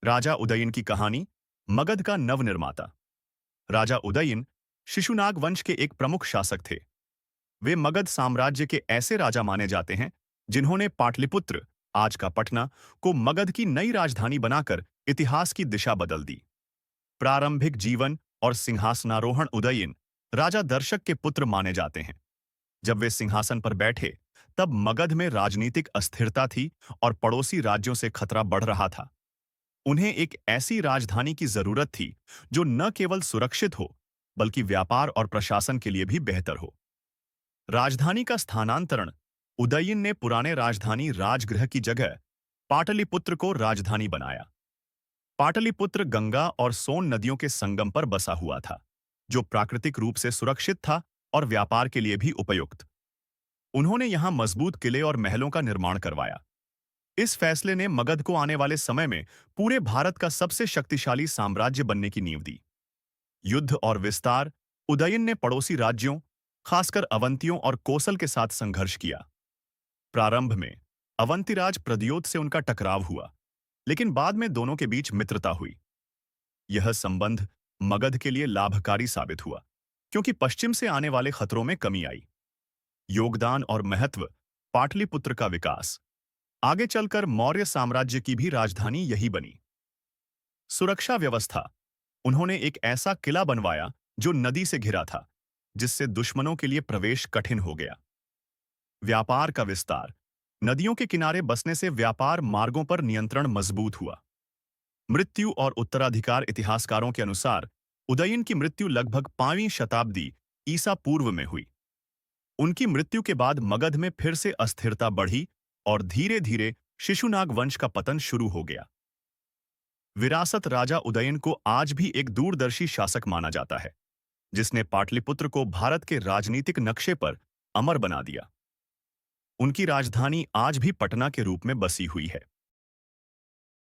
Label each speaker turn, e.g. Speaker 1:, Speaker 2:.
Speaker 1: राजा उदयन की कहानी। मगध का नवनिर्माता। राजा उदयन शिशुनाग वंश के एक प्रमुख शासक थे। वे मगध साम्राज्य के ऐसे राजा माने जाते हैं जिन्होंने पाटलिपुत्र, आज का पटना, को मगध की नई राजधानी बनाकर इतिहास की दिशा बदल दी। प्रारंभिक जीवन और सिंहासनारोहण। उदयन राजा दर्शक के पुत्र माने जाते हैं। जब वे सिंहासन पर बैठे, तब मगध में राजनीतिक अस्थिरता थी और पड़ोसी राज्यों से खतरा बढ़ रहा था। उन्हें एक ऐसी राजधानी की जरूरत थी जो न केवल सुरक्षित हो, बल्कि व्यापार और प्रशासन के लिए भी बेहतर हो। राजधानी का स्थानांतरण। उदयन ने पुराने राजधानी राजगृह की जगह पाटलिपुत्र को राजधानी बनाया। पाटलिपुत्र गंगा और सोन नदियों के संगम पर बसा हुआ था, जो प्राकृतिक रूप से सुरक्षित था और व्यापार के लिए भी उपयुक्त। उन्होंने यहां मजबूत किले और महलों का निर्माण करवाया। इस फैसले ने मगध को आने वाले समय में पूरे भारत का सबसे शक्तिशाली साम्राज्य बनने की नींव दी। युद्ध और विस्तार। उदयन ने पड़ोसी राज्यों, खासकर अवंतियों और कोसल के साथ संघर्ष किया। प्रारंभ में अवंतिराज प्रद्योत से उनका टकराव हुआ, लेकिन बाद में दोनों के बीच मित्रता हुई। यह संबंध मगध के लिए लाभकारी साबित हुआ, क्योंकि पश्चिम से आने वाले खतरों में कमी आई। योगदान और महत्व। पाटलिपुत्र का विकास। आगे चलकर मौर्य साम्राज्य की भी राजधानी यही बनी। सुरक्षा व्यवस्था। उन्होंने एक ऐसा किला बनवाया जो नदी से घिरा था, जिससे दुश्मनों के लिए प्रवेश कठिन हो गया। व्यापार का विस्तार। नदियों के किनारे बसने से व्यापार मार्गों पर नियंत्रण मजबूत हुआ। मृत्यु और उत्तराधिकार। इतिहासकारों के अनुसार उदयन की मृत्यु लगभग 5वीं शताब्दी ईसा पूर्व में हुई। उनकी मृत्यु के बाद मगध में फिर से अस्थिरता बढ़ी और धीरे धीरे शिशुनाग वंश का पतन शुरू हो गया। विरासत। राजा उदयन को आज भी एक दूरदर्शी शासक माना जाता है, जिसने पाटलिपुत्र को भारत के राजनीतिक नक्शे पर अमर बना दिया। उनकी राजधानी आज भी पटना के रूप में बसी हुई है।